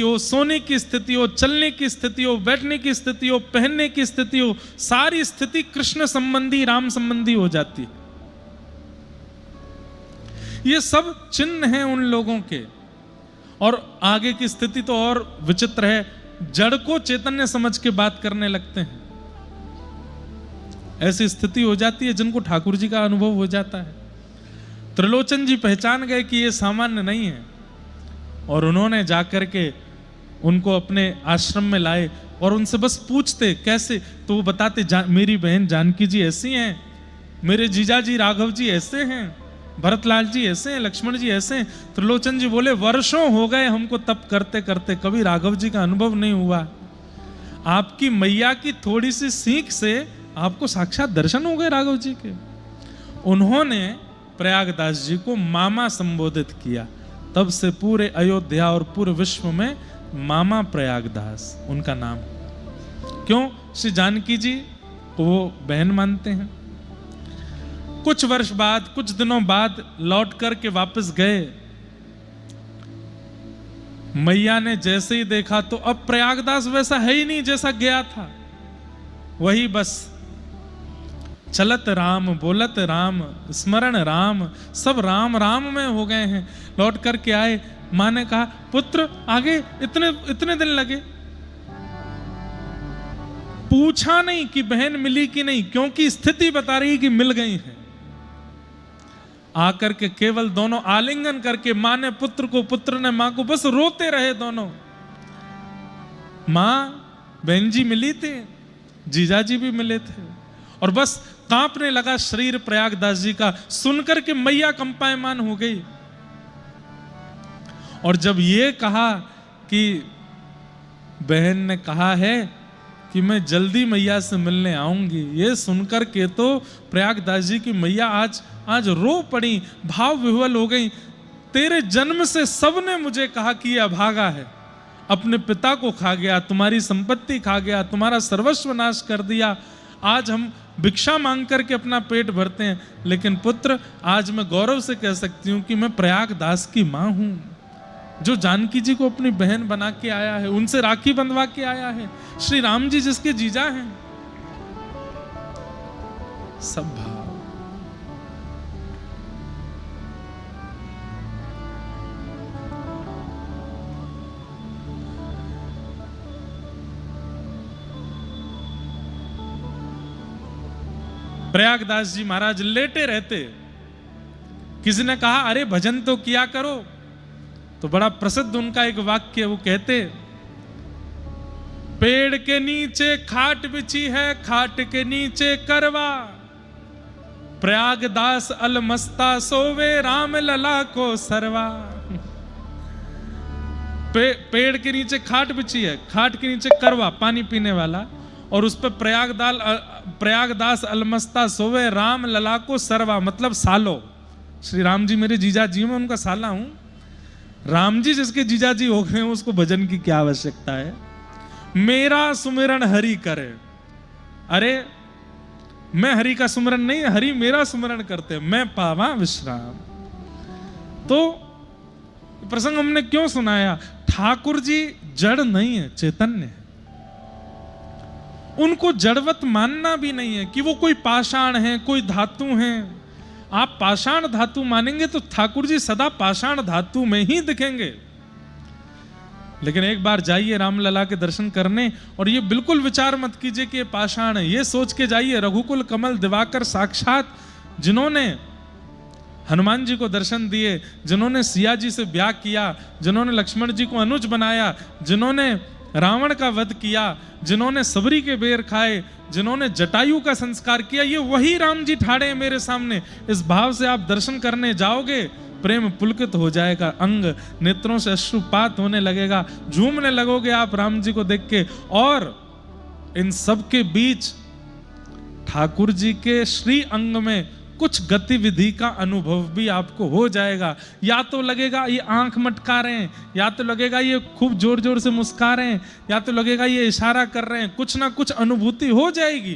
हो, सोने की स्थिति हो, चलने की स्थिति हो, बैठने की स्थिति हो, पहनने की स्थिति हो, सारी स्थिति कृष्ण संबंधी, राम संबंधी हो जाती है। ये सब चिन्ह हैं उन लोगों के। और आगे की स्थिति तो और विचित्र है, जड़ को चैतन्य समझ के बात करने लगते हैं। ऐसी स्थिति हो जाती है जिनको ठाकुर जी का अनुभव हो जाता है। त्रिलोचन जी पहचान गए कि ये सामान्य नहीं है, और उन्होंने जाकर के उनको अपने आश्रम में लाए और उनसे बस पूछते कैसे, तो वो बताते मेरी बहन जानकी जी ऐसी हैं, मेरे जीजा जी राघव जी ऐसे हैं, भरतलाल जी ऐसे हैं, लक्ष्मण जी ऐसे हैं। त्रिलोचन जी बोले वर्षों हो गए हमको तप करते करते, कभी राघव जी का अनुभव नहीं हुआ। आपकी मैया की थोड़ी सी सीख से आपको साक्षात दर्शन हो गए राघव जी के। उन्होंने प्रयागदास जी को मामा संबोधित किया। तब से पूरे अयोध्या और पूरे विश्व में मामा प्रयागदास उनका नाम। क्यों? श्री जानकी जी को वो बहन मानते हैं। कुछ वर्ष बाद, कुछ दिनों बाद लौट करके वापस गए। मैया ने जैसे ही देखा तो अब प्रयागदास वैसा है ही नहीं जैसा गया था। वही बस चलत राम, बोलत राम, स्मरण राम, सब राम राम में हो गए हैं। लौट करके आए, मां ने कहा पुत्र आगे इतने दिन लगे। पूछा नहीं कि बहन मिली कि नहीं, क्योंकि स्थिति बता रही कि मिल गई है। आकर के केवल दोनों आलिंगन करके, मां ने पुत्र को, पुत्र ने मां को, बस रोते रहे दोनों। मां बहन जी मिली थी, जीजा जी भी मिले थे, और बस कांपने लगा शरीर प्रयागदास जी का। सुनकर के मैया कंपायमान हो गई। और जब ये कहा कि बहन ने कहा है कि मैं जल्दी मैया से मिलने आऊंगी, ये सुनकर के तो प्रयागदास जी की मैया आज रो पड़ी, भाव विह्वल हो गई। तेरे जन्म से सबने मुझे कहा कि ये अभागा है, अपने पिता को खा गया, तुम्हारी संपत्ति खा गया, तुम्हारा सर्वस्व नाश कर दिया। आज हम भिक्षा मांग करके अपना पेट भरते हैं, लेकिन पुत्र आज मैं गौरव से कह सकती हूं कि मैं प्रयागदास की मां हूं, जो जानकी जी को अपनी बहन बना के आया है, उनसे राखी बंधवा के आया है, श्री राम जी जिसके जीजा हैं। सब भाव। प्रयागदास जी महाराज लेटे रहते। किसी ने कहा अरे भजन तो किया करो, तो बड़ा प्रसिद्ध उनका एक वाक्य, वो कहते पेड़ के नीचे खाट बिछी है, खाट के नीचे करवा, प्रयागदास अलमस्ता सोवे, राम लला को सरवा। पेड़ के नीचे खाट बिछी है, खाट के नीचे करवा पानी पीने वाला, और उस पर प्रयागदास अलमस्ता सोवे, राम लला को सरवा, मतलब सालो। श्री राम जी मेरे जीजा जी, मैं उनका साला हूं। राम जी जिसके जीजा जी हो गए उसको भजन की क्या आवश्यकता है। मेरा सुमिरन हरि करे। अरे मैं हरि का सुमिरन नहीं, हरि मेरा सुमिरन करते, मैं पावा विश्राम। तो प्रसंग हमने क्यों सुनाया? ठाकुर जी जड़ नहीं है, चैतन्य है। उनको जड़वत मानना भी नहीं है कि वो कोई पाषाण है, कोई धातु है। आप पाषाण धातु मानेंगे तो ठाकुर जी सदा पाषाण धातु में ही दिखेंगे। लेकिन एक बार जाइए रामलला के दर्शन करने, और ये बिल्कुल विचार मत कीजिए कि ये पाषाण है। ये सोच के जाइए रघुकुल कमल दिवाकर साक्षात, जिन्होंने हनुमान जी को दर्शन दिए, जिन्होंने सिया जी से ब्याह किया, जिन्होंने लक्ष्मण जी को अनुज बनाया, जिन्होंने रावण का वध किया, जिन्होंने सबरी के बेर खाए, जिन्होंने जटायु का संस्कार किया, ये वही राम जी ठाड़े हैं मेरे सामने। इस भाव से आप दर्शन करने जाओगे, प्रेम पुलकित हो जाएगा, अंग नेत्रों से अश्रुपात होने लगेगा, झूमने लगोगे आप राम जी को देख के। और इन सब के बीच ठाकुर जी के श्री अंग में कुछ गतिविधि का अनुभव भी आपको हो जाएगा। या तो लगेगा ये आंख मटका रहे हैं, या तो लगेगा ये खूब जोर जोर से मुस्कुरा रहे हैं, या तो लगेगा ये इशारा कर रहे हैं। कुछ ना कुछ अनुभूति हो जाएगी।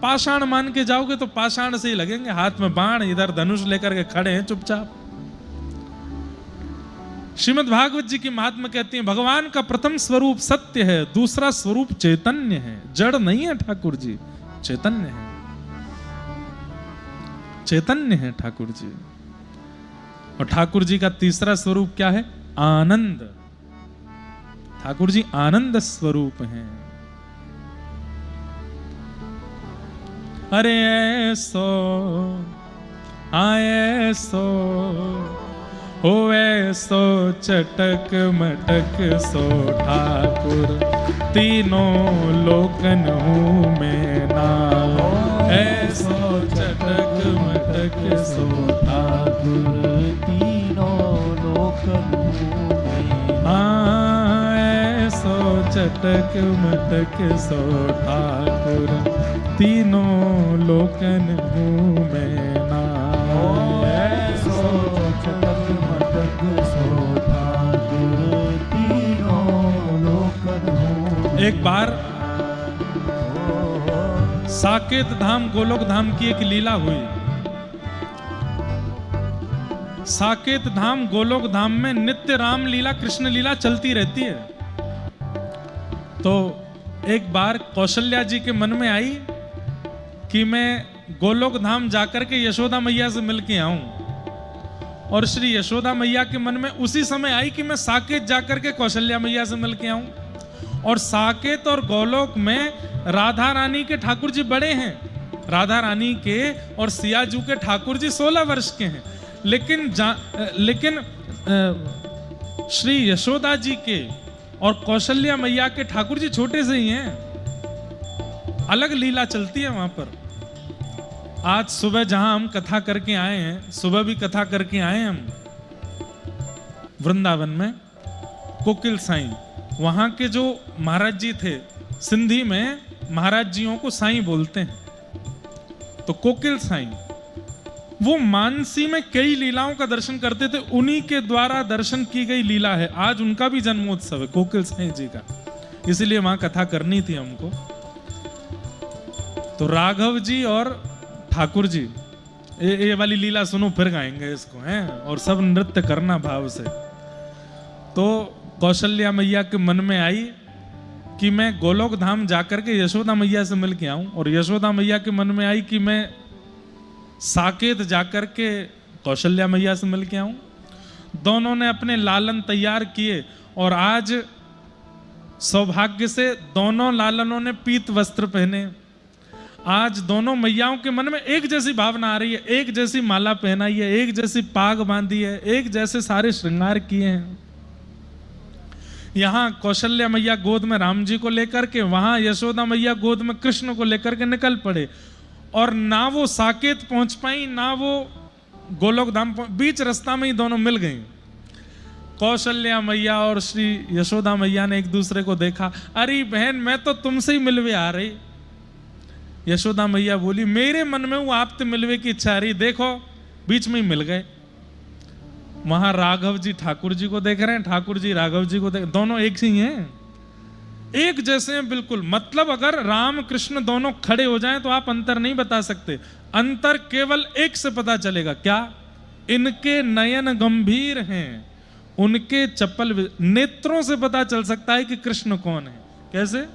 पाषाण मान के जाओगे तो पाषाण से ही लगेंगे, हाथ में बाण, इधर धनुष लेकर के खड़े हैं चुपचाप। श्रीमद् भागवत जी की महात्मा कहती हैं भगवान का प्रथम स्वरूप सत्य है, दूसरा स्वरूप चैतन्य है। जड़ नहीं है ठाकुर जी, चैतन्य है, चैतन्य है ठाकुर जी। और ठाकुर जी का तीसरा स्वरूप क्या है? आनंद। ठाकुर जी आनंद स्वरूप हैं। अरे ऐसो आए सो हो ऐसो चटक मटक सो ठाकुर तीनों लोकन हूँ मैं ना। ऐसो चटक मटक सो ठाकुर तीनों लोकन हूँ मैं। हाँ ऐसो चटक मटक सो ठाकुर तीनों लोकन हूँ मैं ना। ऐसो चटक मटक सो ठाकुर तीनों लोकन हूँ। एक बार साकेत धाम गोलोक धाम की एक लीला हुई। साकेत धाम गोलोक धाम में नित्य राम लीला कृष्ण लीला चलती रहती है। तो एक बार कौशल्या जी के मन में आई कि मैं गोलोक धाम जाकर के यशोदा मैया से मिल के आऊं। और श्री यशोदा मैया के मन में उसी समय आई कि मैं साकेत जाकर के कौशल्या मैया से मिल के आऊं। और साकेत और गोलोक में राधा रानी के ठाकुर जी बड़े हैं। राधा रानी के और सियाजू के ठाकुर जी 16 वर्ष के हैं। लेकिन श्री यशोदा जी के और कौशल्या मैया के ठाकुर जी छोटे से ही हैं। अलग लीला चलती है वहां पर। आज सुबह जहां हम कथा करके आए हैं, सुबह भी कथा करके आए हम वृंदावन में कोकिल साईं। वहां के जो महाराज जी थे, सिंधी में महाराज जियों को साईं बोलते हैं। तो कोकिल साईं वो मानसी में कई लीलाओं का दर्शन करते थे। उन्हीं के द्वारा दर्शन की गई लीला है। आज उनका भी जन्मोत्सव है कोकिल साईं जी का, इसीलिए वहां कथा करनी थी हमको। तो राघव जी और ठाकुर जी ये वाली लीला सुनो, फिर गाएंगे इसको हैं, और सब नृत्य करना भाव से। तो कौशल्या मैया के मन में आई कि मैं गोलोक धाम जाकर के यशोदा मैया से मिल के आऊं। और यशोदा मैया के मन में आई कि मैं साकेत जाकर के कौशल्या मैया से मिल के आऊं। दोनों ने अपने लालन तैयार किए और आज सौभाग्य से दोनों लालनों ने पीत वस्त्र पहने। आज दोनों मैयाओं के मन में एक जैसी भावना आ रही है, एक जैसी माला पहनाई है, एक जैसी पाग बांधी है, एक जैसे सारे श्रृंगार किए हैं। यहां कौशल्या मैया गोद में राम जी को लेकर के, वहां यशोदा मैया गोद में कृष्ण को लेकर के निकल पड़े। और ना वो साकेत पहुंच पाई ना वो गोलोक धाम, बीच रास्ता में ही दोनों मिल गई। कौशल्या मैया और श्री यशोदा मैया ने एक दूसरे को देखा। अरे बहन, मैं तो तुमसे ही मिलवे आ रही। यशोदा मैया बोली, मेरे मन में वो आपसे मिलवे की इच्छा आ रही। देखो बीच में ही मिल गए। वहां राघव जी ठाकुर जी को देख रहे हैं, ठाकुर जी राघव जी को देख, दोनों एक ही हैं, एक जैसे हैं बिल्कुल। मतलब अगर राम कृष्ण दोनों खड़े हो जाएं तो आप अंतर नहीं बता सकते। अंतर केवल एक से पता चलेगा, क्या? इनके नयन गंभीर हैं, उनके चपल नेत्रों से पता चल सकता है कि कृष्ण कौन है। कैसे?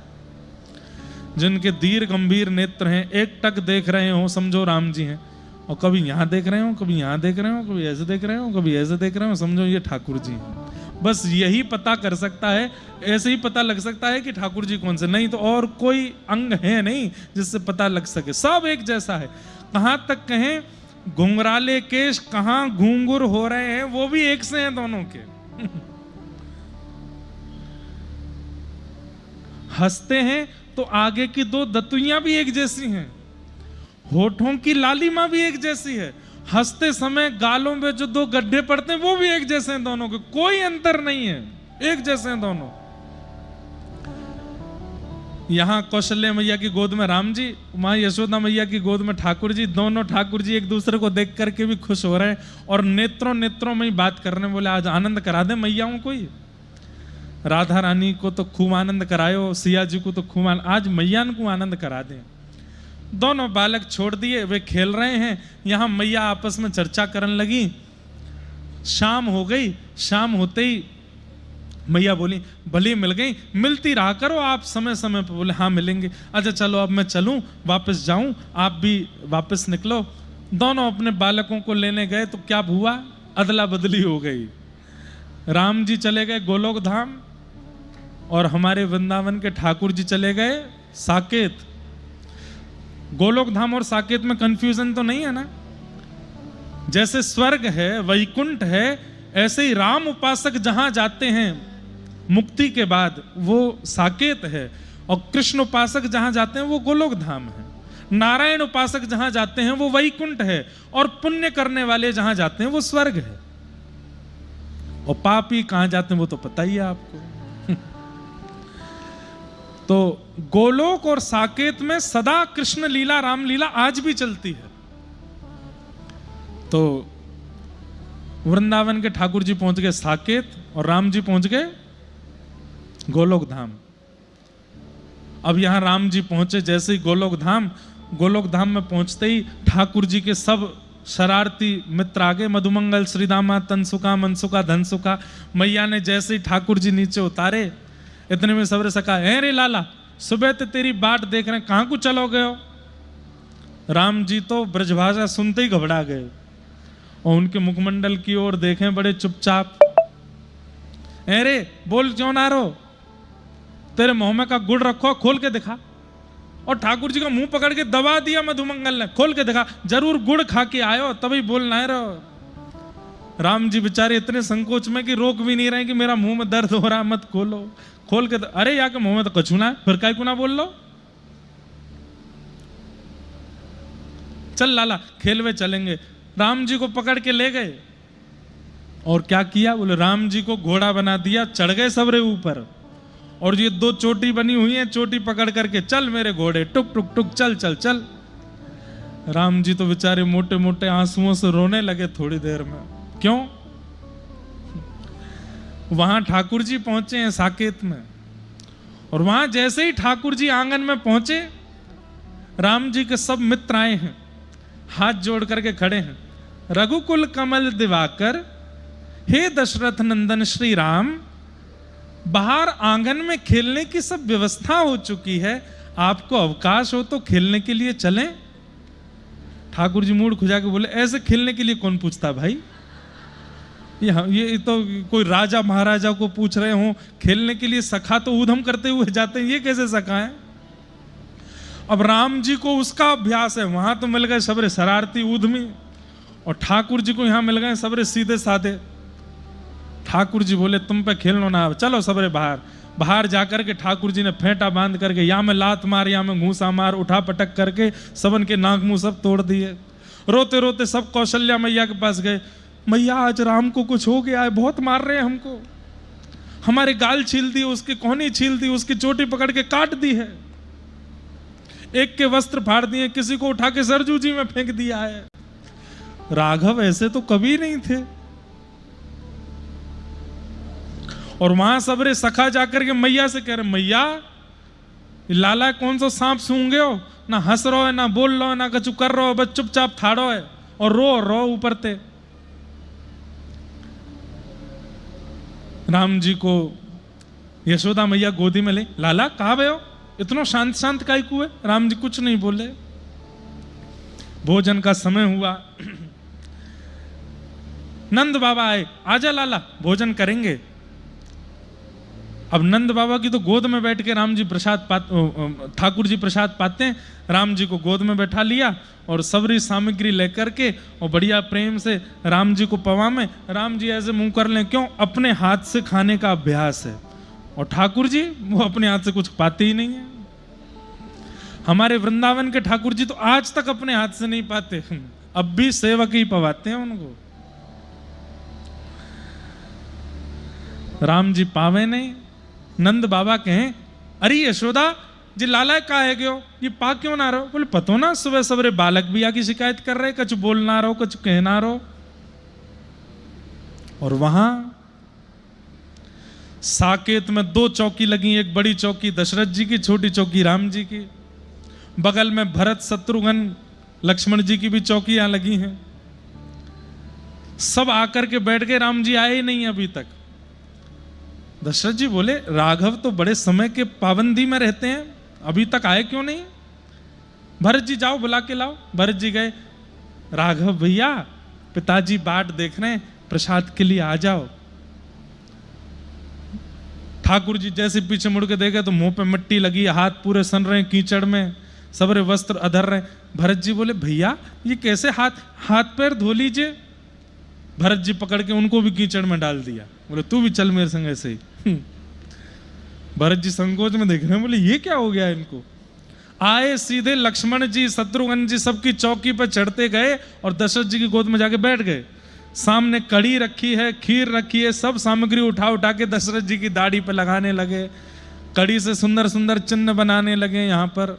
जिनके धीर गंभीर नेत्र हैं, एक टक देख रहे हो समझो राम जी हैं, और कभी यहां देख रहे हो, कभी यहां देख रहे हो, कभी ऐसे देख रहे हो, कभी ऐसे देख रहे हो, समझो ये ठाकुर जी हैं। बस यही पता कर सकता है, ऐसे ही पता लग सकता है कि ठाकुर जी कौन से, नहीं तो और कोई अंग है नहीं जिससे पता लग सके। सब एक जैसा है। कहां तक कहें घुंघराले केश, कहां घूंघुर हो रहे हैं, वो भी एक से हैं दोनों के। हंसते हैं तो आगे की दो दतुइयां भी एक जैसी हैं, होठों की लालिमा भी एक जैसी है। हंसते समय गालों में जो दो गड्ढे पड़ते हैं वो भी एक जैसे हैं दोनों के, कोई अंतर नहीं है, एक जैसे हैं दोनों। यहां कौशल्या मैया की गोद में राम जी, वहां यशोदा मैया की गोद में ठाकुर जी। दोनों ठाकुर जी एक दूसरे को देख करके भी खुश हो रहे हैं और नेत्रों नेत्रों में ही बात करने। बोले आज आनंद करा दे मैयाओं को ही। राधा रानी को तो खूब आनंद करायो, सिया जी को तो खूब आज मैया को आनंद करा दें। दोनों बालक छोड़ दिए, वे खेल रहे हैं। यहां मैया आपस में चर्चा करने लगी। शाम हो गई, शाम होते ही मैया बोली भले मिल गई, मिलती रहा करो आप समय समय पर। बोले हाँ मिलेंगे। अच्छा चलो अब मैं चलूं, वापस जाऊं, आप भी वापस निकलो। दोनों अपने बालकों को लेने गए तो क्या हुआ, अदला बदली हो गई। राम जी चले गए गोलोक धाम और हमारे वृंदावन के ठाकुर जी चले गए साकेत। गोलोक धाम और साकेत में कंफ्यूजन तो नहीं है ना? जैसे स्वर्ग है, वैकुंठ है, ऐसे ही राम उपासक जहां जाते हैं मुक्ति के बाद वो साकेत है, और कृष्ण उपासक जहां जाते हैं वो गोलोक धाम है। नारायण उपासक जहां जाते हैं वो वैकुंठ है, और पुण्य करने वाले जहां जाते हैं वो स्वर्ग है। और पापी कहां जाते हैं वो तो पता ही है आपको। तो गोलोक और साकेत में सदा कृष्ण लीला, राम लीला आज भी चलती है। तो वृंदावन के ठाकुर जी पहुंच गए साकेत और राम जी पहुंच गए गोलोक धाम। अब यहां राम जी पहुंचे, जैसे ही गोलोक धाम में पहुंचते ही ठाकुर जी के सब शरारती मित्र आ गए। मधुमंगल, श्रीदामा, तनसुका, मनसुका, धनसुका। मैया ने जैसे ही ठाकुर जी नीचे उतारे, इतने में सबरे सका, है रे लाला, सुबह तो तेरी बाट देख रहे, कहां को चलो गए हो? राम जी तो ब्रजभाषा सुनते ही घबरा गए और उनके मुखमंडल की ओर देखें बड़े चुपचाप। अरे बोल क्यों ना रहो, तेरे मुंह में का गुड़ रखो, खोल के दिखा। और ठाकुर जी का मुंह पकड़ के दबा दिया मधुमंगल ने, खोल के दिखा, जरूर गुड़ खा के आयो तभी बोलना है रहो। राम जी बेचारे इतने संकोच में कि रोक भी नहीं रहे कि मेरा मुंह में दर्द हो रहा, मत खोलो। खोल के अरे या के मुंह में तो कछु ना है, फिर काय को ना बोल लो। चल लाला खेलवे चलेंगे। राम जी को पकड़ के ले गए और क्या किया, बोले राम जी को घोड़ा बना दिया, चढ़ गए सबरे ऊपर। और ये दो चोटी बनी हुई है, चोटी पकड़ करके चल मेरे घोड़े, टुक टुक टुक चल चल चल। राम जी तो बेचारे मोटे मोटे आंसुओं से रोने लगे थोड़ी देर में। क्यों? वहां ठाकुर जी पहुंचे हैं साकेत में, और वहां जैसे ही ठाकुर जी आंगन में पहुंचे, राम जी के सब मित्र आए हैं, हाथ जोड़ करके खड़े हैं। रघुकुल कमल दिवाकर, हे दशरथ नंदन श्री राम, बाहर आंगन में खेलने की सब व्यवस्था हो चुकी है, आपको अवकाश हो तो खेलने के लिए चलें। ठाकुर जी मूड खुजा के बोले, ऐसे खेलने के लिए कौन पूछता भाई? ये तो कोई राजा महाराजा को पूछ रहे हो खेलने के लिए। सखा तो ऊधम करते हुए जाते हैं, ये कैसे सखा है? अब राम जी को उसका अभ्यास है, वहां तो मिल गए सबरे शरारती ऊधमी, और ठाकुर जी को यहां मिल गए सबरे सीधे साधे। ठाकुर जी बोले तुम पे खेलना ना, चलो सबरे बाहर। बाहर जाकर के ठाकुर जी ने फेंटा बांध करके या में लात मार या में घूसा मार, उठा पटक करके सबन के नाक मुंह सब तोड़ दिए। रोते रोते सब कौशल्या मैया के पास गए, मैया आज राम को कुछ हो गया है, बहुत मार रहे हैं हमको, हमारे गाल छील दी, उसकी कोहनी छील दी, उसकी चोटी पकड़ के काट दी है, एक के वस्त्र फाड़ दिए, किसी को उठा के सरजू जी में फेंक दिया है। राघव ऐसे तो कभी नहीं थे। और वहां सबरे सखा जाकर के मैया से कह रहे, मैया लाला कौन सा सांप सूंघे हो, ना हंस रहो है, ना बोल रहो है, ना कछु कर रहो है, बस चुपचाप थाड़ो है और रो ऊपर ते। राम जी को यशोदा मैया गोदी में ले, लाला कहा भे हो, इतना शांत शांत काहे को है? राम जी कुछ नहीं बोले। भोजन का समय हुआ, नंद बाबा आए, आजा लाला भोजन करेंगे। अब नंद बाबा की तो गोद में बैठ के राम जी ठाकुर जी प्रसाद पाते हैं। राम जी को गोद में बैठा लिया और सबरी सामग्री लेकर के और बढ़िया प्रेम से राम जी को पवा में, राम जी ऐसे मुंह कर लें, क्यों? अपने हाथ से खाने का अभ्यास है। और ठाकुर जी वो अपने हाथ से कुछ पाते ही नहीं है। हमारे वृंदावन के ठाकुर जी तो आज तक अपने हाथ से नहीं पाते, अब भी सेवक ही पवाते हैं उनको। राम जी पावे नहीं। नंद बाबा कहें, अरे यशोदा जी लाला का है क्यों, ये पा क्यों ना रहो? बोले पतो ना, सुबह सवेरे बालक भी आकी शिकायत कर रहे, कुछ बोल ना रहो, कुछ कह ना रहो। और वहां साकेत में दो चौकी लगी, एक बड़ी चौकी दशरथ जी की, छोटी चौकी राम जी की। बगल में भरत शत्रुघ्न लक्ष्मण जी की भी चौकियां लगी हैं। सब आकर के बैठ गए, राम जी आए ही नहीं अभी तक। दशरथ जी बोले राघव तो बड़े समय के पाबंदी में रहते हैं, अभी तक आए क्यों नहीं? भरत जी जाओ बुला के लाओ। भरत जी गए, राघव भैया पिताजी बाट देख रहे हैं, प्रसाद के लिए आ जाओ। ठाकुर जी जैसे पीछे मुड़ के देखे तो मुंह पे मिट्टी लगी, हाथ पूरे सन रहे कीचड़ में, सबरे वस्त्र अधर रहे। भरत जी बोले भैया ये कैसे हाथ पैर धो लीजिए। भरत जी पकड़ के उनको भी कीचड़ में डाल दिया, बोले तू भी चल मेरे संग ऐसे ही। भरत जी संकोच में देख रहे हैं, बोले ये क्या हो गया इनको। आए सीधे लक्ष्मण जी शत्रुघ्न जी सबकी चौकी पर चढ़ते गए और दशरथ जी की गोद में जाके बैठ गए। सामने कड़ी रखी है, खीर रखी है, सब सामग्री उठा उठा के दशरथ जी की दाढ़ी पे लगाने लगे। कड़ी से सुंदर सुंदर चिन्ह बनाने लगे, यहाँ पर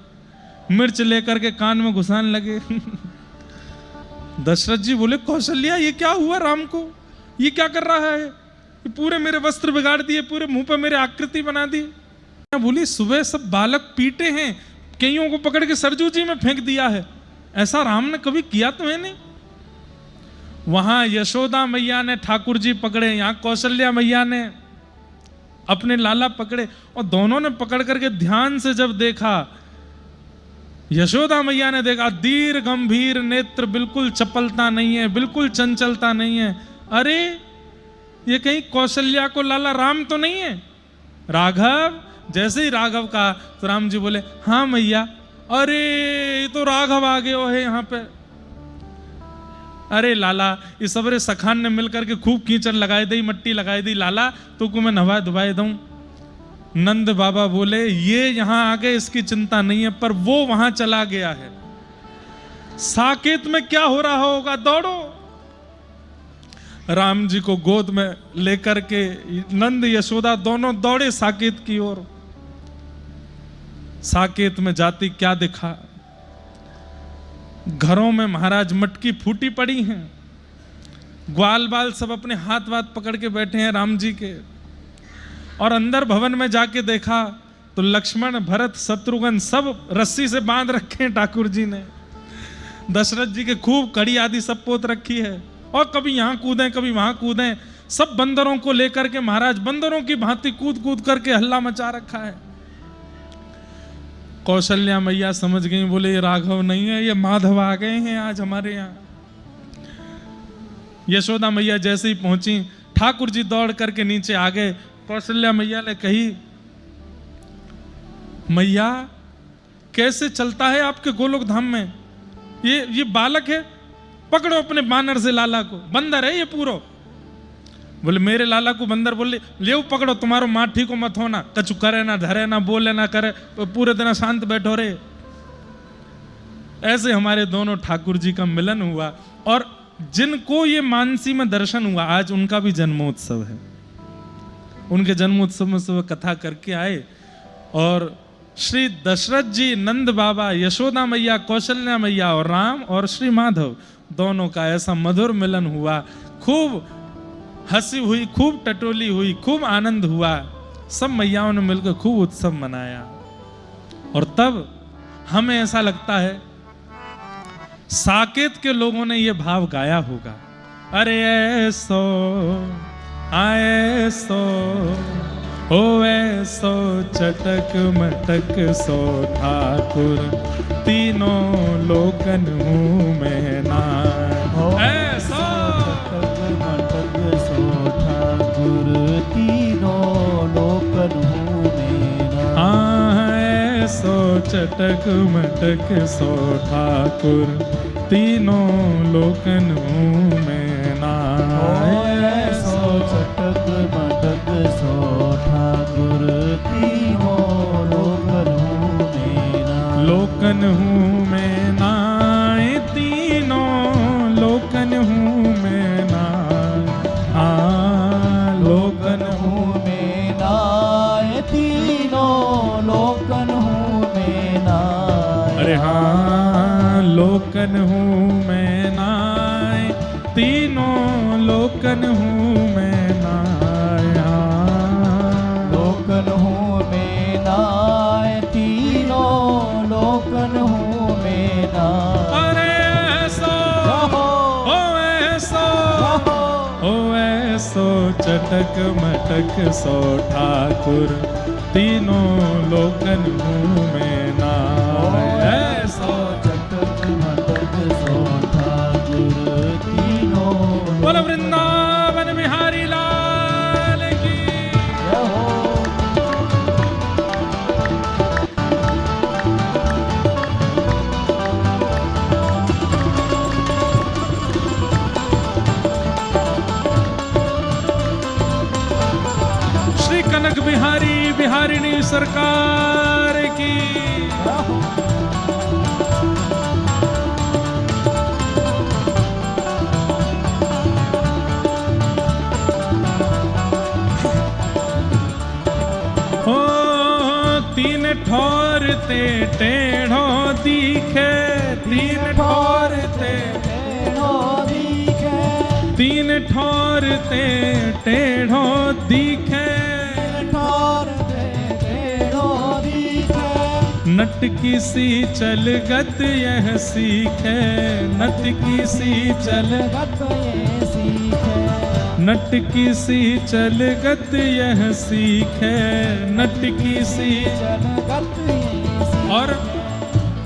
मिर्च लेकर के कान में घुसाने लगे। दशरथ जी बोले कौशल्या ये क्या हुआ राम को, ये क्या कर रहा है, ये पूरे मेरे वस्त्र बिगाड़ दिए, पूरे मुंह पे मेरे आकृति बना दी। बोली सुबह सब बालक पीटे हैं, कईयों को पकड़ के सरजू जी में फेंक दिया है, ऐसा राम ने कभी किया तो है नहीं। वहां यशोदा मैया ने ठाकुर जी पकड़े, यहाँ कौशल्या मैया ने अपने लाला पकड़े, और दोनों ने पकड़ करके ध्यान से जब देखा, यशोदा मैया ने देखा दीर्घ गंभीर नेत्र, बिल्कुल चपलता नहीं है, बिल्कुल चंचलता नहीं है। अरे ये कहीं कौशल्या को लाला राम तो नहीं है। राघव, जैसे ही राघव कहा तो राम जी बोले हाँ मैया। अरे ये तो राघव आ गए हो है यहाँ पे। अरे लाला इस सबरे सखान ने मिलकर के खूब कीचड़ लगाई दी, मट्टी लगाई दी, लाला तो को मैं नवा धुवाए दूं। नंद बाबा बोले ये यहां आ गए इसकी चिंता नहीं है, पर वो वहां चला गया है, साकेत में क्या हो रहा होगा, दौड़ो। राम जी को गोद में लेकर के नंद यशोदा दोनों दौड़े साकेत की ओर। साकेत में जाती क्या दिखा, घरों में महाराज मटकी फूटी पड़ी हैं, ग्वाल बाल सब अपने हाथ वाथ पकड़ के बैठे हैं राम जी के। और अंदर भवन में जाके देखा तो लक्ष्मण भरत शत्रुघ्न सब रस्सी से बांध रखे हैं ठाकुर जी ने। दशरथ जी के खूब कड़ी आदि सब पोत रखी है, और कभी यहां कूदें कभी वहां कूदें, सब बंदरों को लेकर के महाराज बंदरों की भांति कूद कूद करके हल्ला मचा रखा है। कौशल्या मैया समझ गई, बोले ये राघव नहीं है, ये माधव आ गए हैं आज हमारे यहाँ। यशोदा मैया जैसे ही पहुंची, ठाकुर जी दौड़ करके नीचे आ गए। कौशल्या मैया ने कही मैया कैसे चलता है आपके गोलोक धाम में, ये बालक है, पकड़ो अपने बानर से लाला को, बंदर है ये पूरो। बोले मेरे लाला को बंदर, बोले ले पकड़ो, तुम्हारो माठी को मत होना, कछु करे ना धरे ना बोले ना करे, पूरे दिन शांत बैठो रे। ऐसे हमारे दोनों ठाकुर जी का मिलन हुआ, और जिनको ये मानसी में दर्शन हुआ आज उनका भी जन्मोत्सव है। उनके जन्मोत्सव में सब कथा करके आए, और श्री दशरथ जी, नंद बाबा, यशोदा मैया, कौशल्या मैया और राम और श्री माधव दोनों का ऐसा मधुर मिलन हुआ। खूब हंसी हुई, खूब टटोली हुई, खूब आनंद हुआ, सब मैयाओं ने मिलकर खूब उत्सव मनाया। और तब हमें ऐसा लगता है साकेत के लोगों ने यह भाव गाया होगा, अरे ऐसो आए सो ओ ऐसो चटक मटक सो ठाकुर, तीनों लोकन हूँ मैं ना। ऐसो चटक मटक सो ठाकुर, तीनों लोकन हूँ मैं ना। हाँ ऐसो चटक मटक सो ठाकुर, तीनों लोकन हूँ मैं ना। चटक मटक सो ठाकुर, तीनों लोकन हूँ मैं ना। लोकन हूँ मैं ना, तीनों लोकन हूँ मैं ना। हाँ लोकन हूँ मैं ना, तीनों लोकन हूँ मैं ना। अरे हाँ लोकन हूँ मैं ना, तीनों लोकन हूँ मैं ना। लोकन हूँ मैं ना, तीनों लोकन हूँ मैं ना। अरे ऐसो ओ ऐसो चटक मटक सो ठाकुर तीनों लोकन मुँह में नाम। सो चटक मटक सो ठाकुर तीनों बोलो वृंदावन बिहारी लाल की। जय हो। श्री कनक बिहारी बिहारिणी सरकार की। हो तीन ठोर ते टेढ़ो दिखे, तीन ठोर ते तीन ठोर ते टेढ़ो दिखे, नटकी सी चलगत यह सीखे, नटकी सी चलगत ये सीखे, नटकी सी चलगत यह सीखे, नटकी सी चलगत ये सीखे। और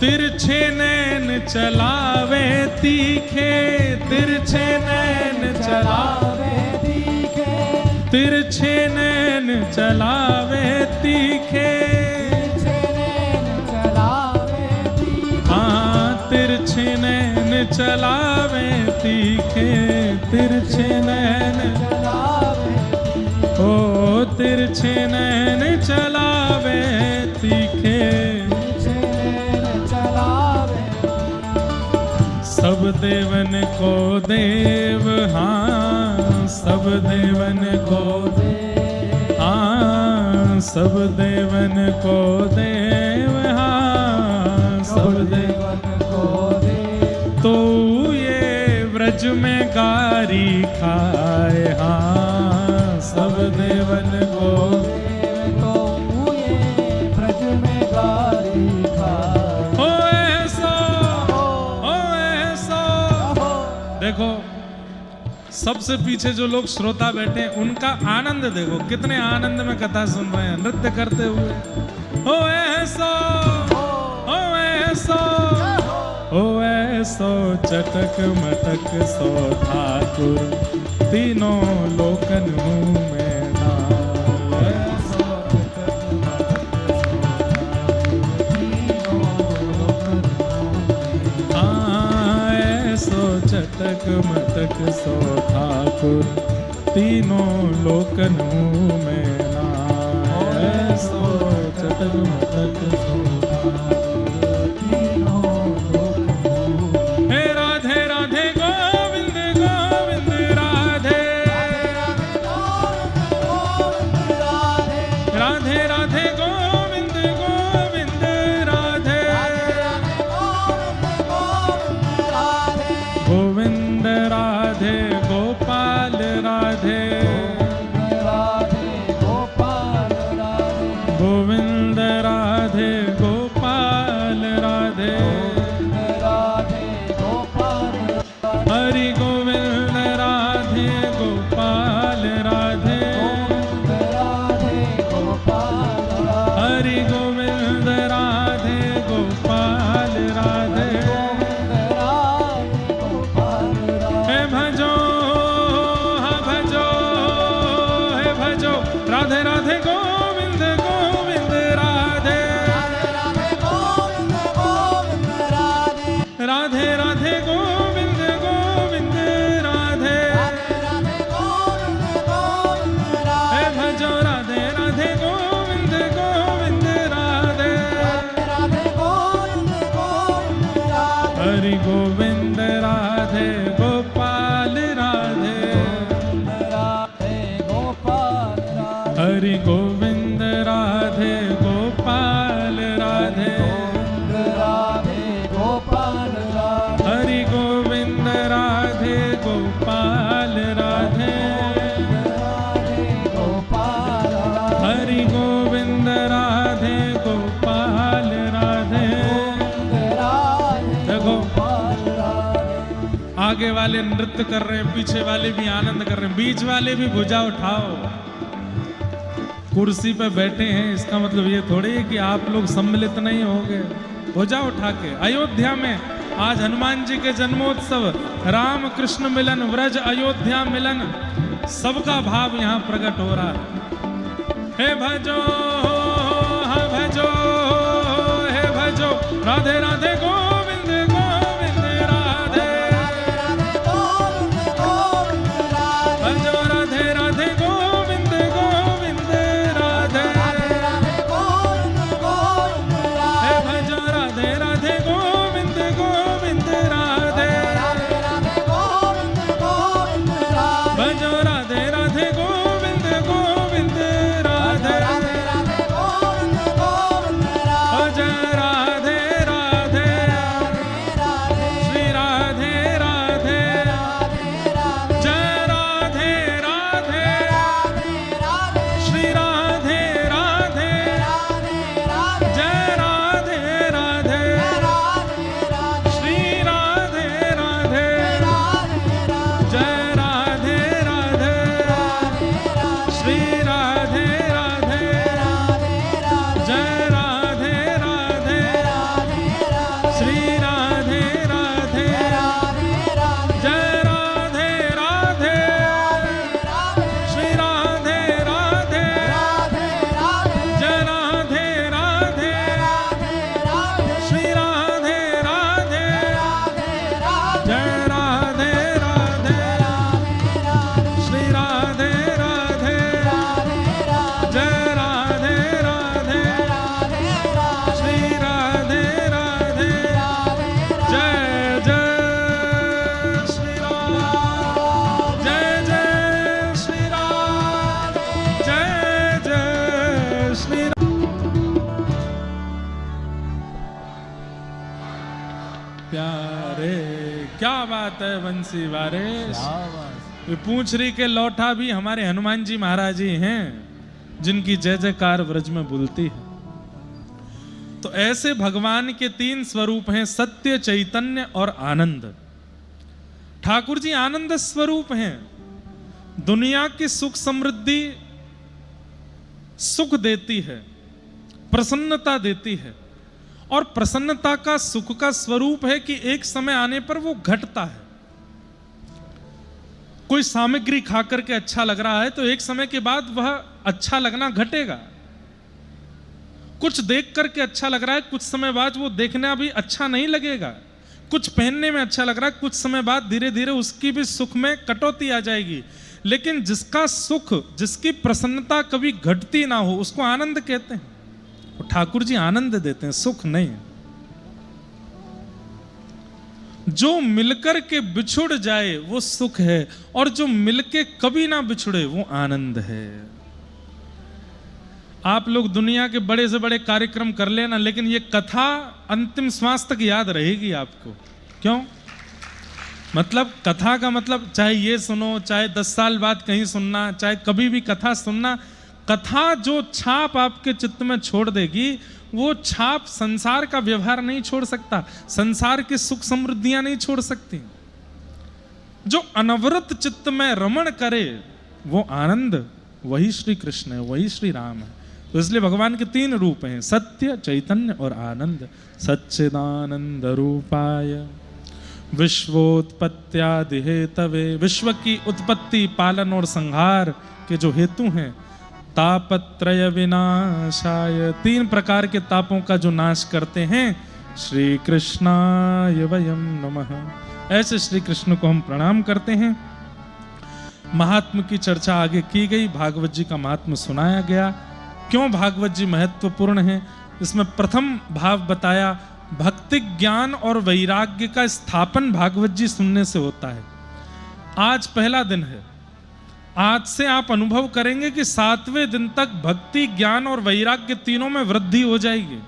तिरछे नैन चलावे तीखे, तिरछे नैन चलावे तीखे, तिरछे नैन चलावे तीखे, तिरछे नैन चलावे तीखे, तिरछे नैन ओ तिरछे नैन चलावे तीखे। सब देवन को देव हाँ, सब देवन को हाँ, सब देवन को देव हाँ, सब देवन तो ये व्रज में गारी खाए हाँ, सब देवन को तो ये व्रज में गारी खाए। हो ऐसा, हो ऐसा। देखो सबसे पीछे जो लोग श्रोता बैठे हैं उनका आनंद देखो, कितने आनंद में कथा सुन रहे हैं नृत्य करते हुए। हो ऐसा, हो ऐसा, ओ ऐसो चटक मटक सो ठाकुर तीनों लोकन मुँह में नाम। ऐसो चटक मटक सो ठाकुर तीनों लोकन मुँह में नाम। ऐसो चटक मटक सो राधे राधे गोविंद गोविंद आगे वाले नृत्य कर रहे हैं, पीछे वाले भी आनंद कर रहे हैं, बीच वाले भी भुजा उठाओ। कुर्सी पे बैठे हैं इसका मतलब ये थोड़ी है कि आप लोग सम्मिलित नहीं होंगे। भुजा उठा के अयोध्या में आज हनुमान जी के जन्मोत्सव, राम कृष्ण मिलन, व्रज अयोध्या मिलन, सबका भाव यहाँ प्रकट हो रहा है। हे भजो, हाँ भजो, हे भजो, राधे राधे गोविंद गोविंद राधे, भजो राधे राधे गोविंद गोविंद राधे, हे भजो राधे राधे गोविंद गोविंद राधे, भजो राधे राधे गोविंद गोविंद राधे, जय राधे राधे, श्री राधे राधे, जय राधे राधे, श्री राधे राधे, जय राधे राधे, श्री राधे राधे, जय राधे राधे, श्री राधे राधे, जय राधे राधे, श्री राधे राधे, जय राधे राधे, श्री राधे राधे, जय राधे राधे, श्री राधे राधे, जय राधे राधे, श्री राधे राधे, जय राधे राधे, श्री राधे राधे, जय जय श्री राम, जय जय श्री राम, जय जय श्री राम। प्यारे क्या बात है बंसी वारिस। ये पूंछरी के लौठा भी हमारे हनुमान जी महाराज जी हैं जिनकी जय जयकार व्रज में बोलती है। तो ऐसे भगवान के तीन स्वरूप हैं, सत्य, चैतन्य और आनंद। ठाकुर जी आनंद स्वरूप हैं। दुनिया की सुख समृद्धि सुख देती है, प्रसन्नता देती है, और प्रसन्नता का, सुख का स्वरूप है कि एक समय आने पर वो घटता है। कोई सामग्री खा करके अच्छा लग रहा है तो एक समय के बाद वह अच्छा लगना घटेगा। कुछ देख करके अच्छा लग रहा है, कुछ समय बाद वो देखना भी अच्छा नहीं लगेगा। कुछ पहनने में अच्छा लग रहा है, कुछ समय बाद धीरे धीरे उसकी भी सुख में कटौती आ जाएगी। लेकिन जिसका सुख, जिसकी प्रसन्नता कभी घटती ना हो, उसको आनंद कहते हैं। और ठाकुर जी आनंद देते हैं, सुख नहीं। जो मिलकर के बिछुड़ जाए वो सुख है, और जो मिलके कभी ना बिछुड़े वो आनंद है। आप लोग दुनिया के बड़े से बड़े कार्यक्रम कर लेना, लेकिन ये कथा अंतिम श्वास तक याद रहेगी आपको। क्यों? मतलब कथा का मतलब चाहे ये सुनो, चाहे 10 साल बाद कहीं सुनना, चाहे कभी भी कथा सुनना, कथा जो छाप आपके चित्त में छोड़ देगी वो छाप संसार का व्यवहार नहीं छोड़ सकता, संसार की सुख समृद्धियां नहीं छोड़ सकती। जो अनवरत चित्त में रमण करे वो आनंद, वही श्री कृष्ण है, वही श्री राम है। तो इसलिए भगवान के तीन रूप हैं, सत्य, चैतन्य और आनंद। सच्चिदानंद रूपाय विश्वोत्पत्त्यादि हेतवे, विश्व की उत्पत्ति, पालन और संहार के जो हेतु हैं। तापत्रय विनाशाय, 3 प्रकार के तापों का जो नाश करते हैं। श्री कृष्णाय वयम नमः, ऐसे श्री कृष्ण को हम प्रणाम करते हैं। महात्म की चर्चा आगे की गई, भागवत जी का महात्म सुनाया गया। क्यों भागवत जी महत्वपूर्ण है, इसमें प्रथम भाव बताया, भक्ति, ज्ञान और वैराग्य का स्थापन भागवत जी सुनने से होता है। आज पहला दिन है, आज से आप अनुभव करेंगे कि 7वें दिन तक भक्ति, ज्ञान और वैराग्य तीनों में वृद्धि हो जाएगी।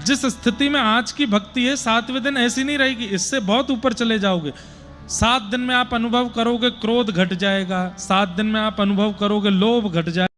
जिस स्थिति में आज की भक्ति है, 7वें दिन ऐसी नहीं रहेगी, इससे बहुत ऊपर चले जाओगे। 7 दिन में आप अनुभव करोगे क्रोध घट जाएगा, 7 दिन में आप अनुभव करोगे लोभ घट जाएगा।